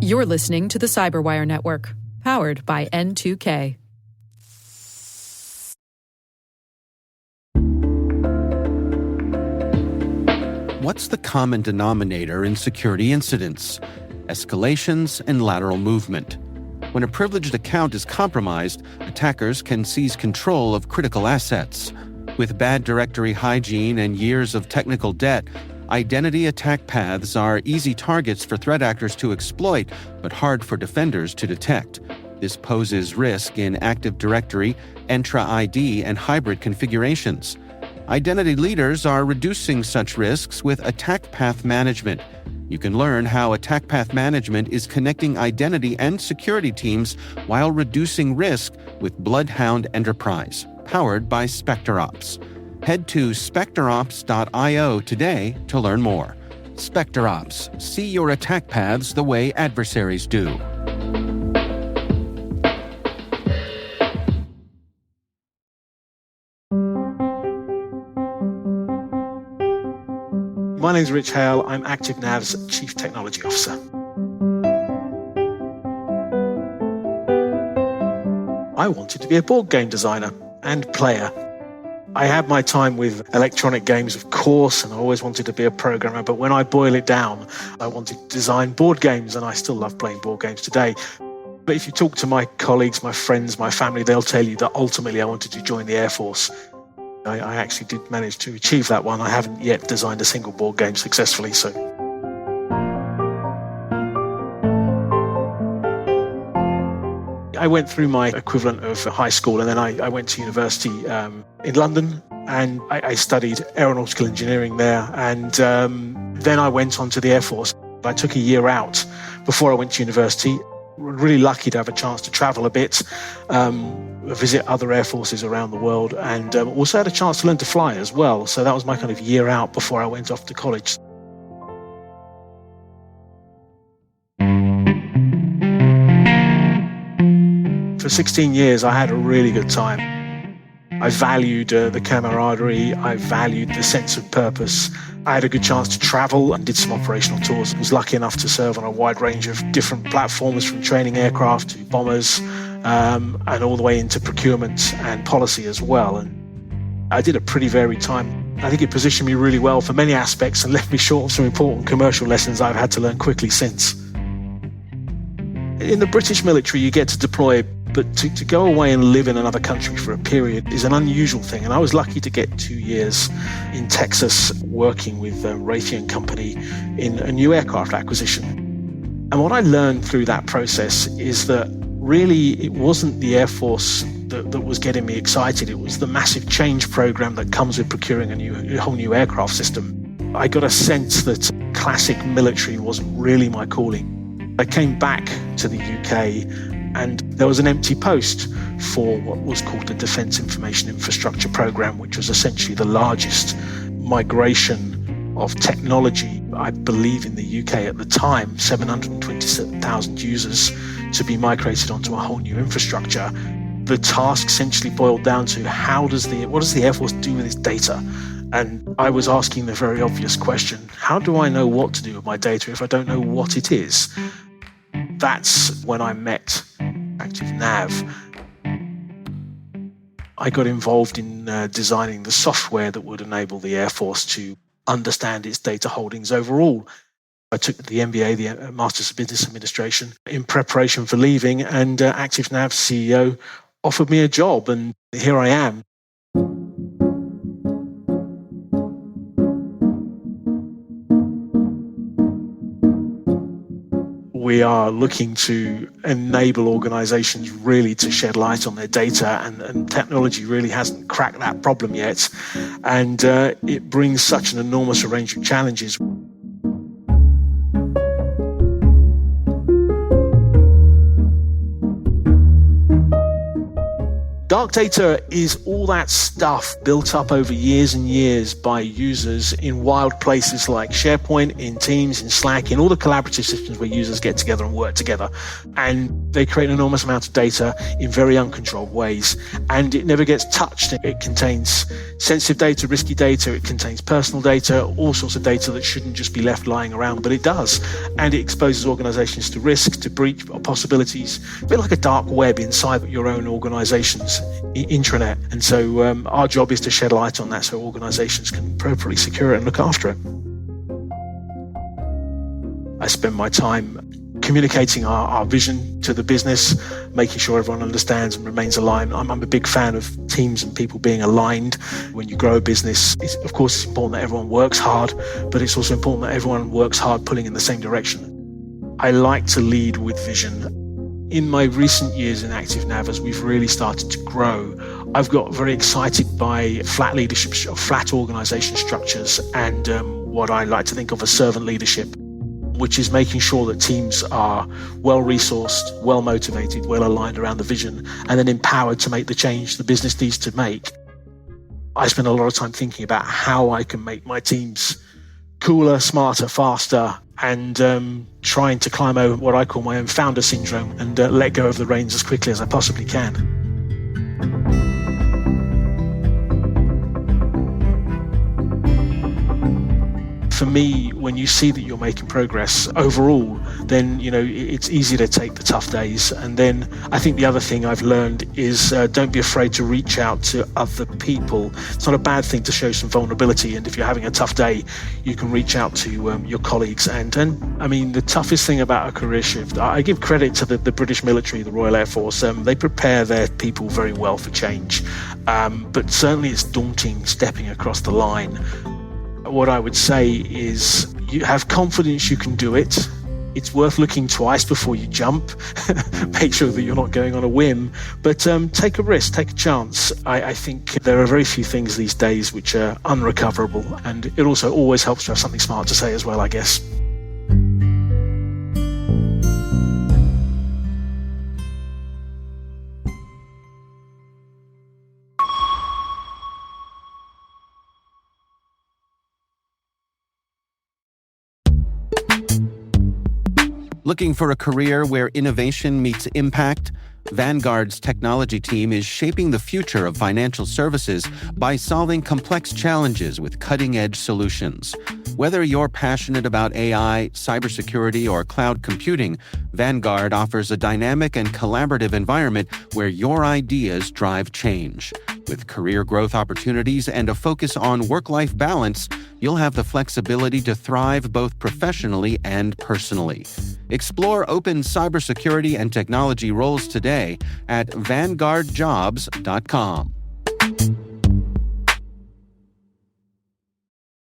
You're listening to the Cyberwire Network, powered by N2K. What's the common denominator in security incidents? Escalations and lateral movement. When a privileged account is compromised, attackers can seize control of critical assets. With bad directory hygiene and years of technical debt, identity attack paths are easy targets for threat actors to exploit, but hard for defenders to detect. This poses risk in Active Directory, Entra ID, and hybrid configurations. Identity leaders are reducing such risks with attack path management. You can learn how attack path management is connecting identity and security teams while reducing risk with Bloodhound Enterprise, powered by SpecterOps. Head to specterops.io today to learn more. SpecterOps, see your attack paths the way adversaries do. My name's Rich Hale. I'm ActiveNav's Chief Technology Officer. I wanted to be a board game designer and player. I had my time with electronic games, of course, and I always wanted to be a programmer. But when I boil it down, I wanted to design board games, and I still love playing board games today. But if you talk to my colleagues, my friends, my family, they'll tell you that ultimately I wanted to join the Air Force. I actually did manage to achieve that one. I haven't yet designed a single board game successfully, so. I went through my equivalent of high school, and then I went to university in London, and I studied aeronautical engineering there, and then I went on to the Air Force. I took a year out before I went to university. Really lucky to have a chance to travel a bit, visit other air forces around the world, and also had a chance to learn to fly as well. So that was my kind of year out before I went off to college. For 16 years, I had a really good time. I valued the camaraderie. I valued the sense of purpose. I had a good chance to travel and did some operational tours. I was lucky enough to serve on a wide range of different platforms, from training aircraft to bombers, and all the way into procurement and policy as well. And I did a pretty varied time. I think it positioned me really well for many aspects and left me short of some important commercial lessons I've had to learn quickly since. In the British military, you get to deploy, but to go away and live in another country for a period is an unusual thing. And I was lucky to get 2 years in Texas working with Raytheon Company in a new aircraft acquisition. And what I learned through that process is that really it wasn't the Air Force that was getting me excited. It was the massive change program that comes with procuring a whole new aircraft system. I got a sense that classic military wasn't really my calling. I came back to the UK, and there was an empty post for what was called the Defence Information Infrastructure Programme, which was essentially the largest migration of technology, I believe, in the UK at the time, 727,000 users to be migrated onto a whole new infrastructure. The task essentially boiled down to what does the Air Force do with its data? And I was asking the very obvious question, how do I know what to do with my data if I don't know what it is? That's when I met ActiveNav. I got involved in designing the software that would enable the Air Force to understand its data holdings overall. I took the MBA, the Masters of Business Administration, in preparation for leaving, and ActiveNav's CEO offered me a job, and here I am. We are looking to enable organizations really to shed light on their data, and technology really hasn't cracked that problem yet. And it brings such an enormous range of challenges. Dark data is all that stuff built up over years and years by users in wild places like SharePoint, in Teams, in Slack, in all the collaborative systems where users get together and work together. And they create an enormous amount of data in very uncontrolled ways. And it never gets touched. It contains sensitive data, risky data. It contains personal data, all sorts of data that shouldn't just be left lying around, but it does. And it exposes organizations to risk, to breach possibilities, a bit like a dark web inside your own organization's intranet. And so our job is to shed light on that so organizations can appropriately secure it and look after it. I spend my time communicating our vision to the business, making sure everyone understands and remains aligned. I'm a big fan of teams and people being aligned. When you grow a business, of course, it's important that everyone works hard, but it's also important that everyone works hard pulling in the same direction. I like to lead with vision. In my recent years in ActiveNav, as we've really started to grow, I've got very excited by flat leadership, flat organization structures, and what I like to think of as servant leadership, which is making sure that teams are well-resourced, well-motivated, well-aligned around the vision, and then empowered to make the change the business needs to make. I spend a lot of time thinking about how I can make my teams cooler, smarter, faster, and trying to climb over what I call my own founder syndrome and let go of the reins as quickly as I possibly can. For me, when you see that you're making progress overall, then it's easy to take the tough days. And then I think the other thing I've learned is don't be afraid to reach out to other people. It's not a bad thing to show some vulnerability, and if you're having a tough day, you can reach out to your colleagues. And I mean, the toughest thing about a career shift, I give credit to the British military, the Royal Air Force. They prepare their people very well for change, but certainly it's daunting stepping across the line. What I would say is you have confidence you can do it. It's worth looking twice before you jump. Make sure that you're not going on a whim, but take a risk, take a chance. I think there are very few things these days which are unrecoverable, and it also always helps to have something smart to say as well, I guess. Looking for a career where innovation meets impact? Vanguard's technology team is shaping the future of financial services by solving complex challenges with cutting-edge solutions. Whether you're passionate about AI, cybersecurity, or cloud computing, Vanguard offers a dynamic and collaborative environment where your ideas drive change. With career growth opportunities and a focus on work-life balance, you'll have the flexibility to thrive both professionally and personally. Explore open cybersecurity and technology roles today at vanguardjobs.com.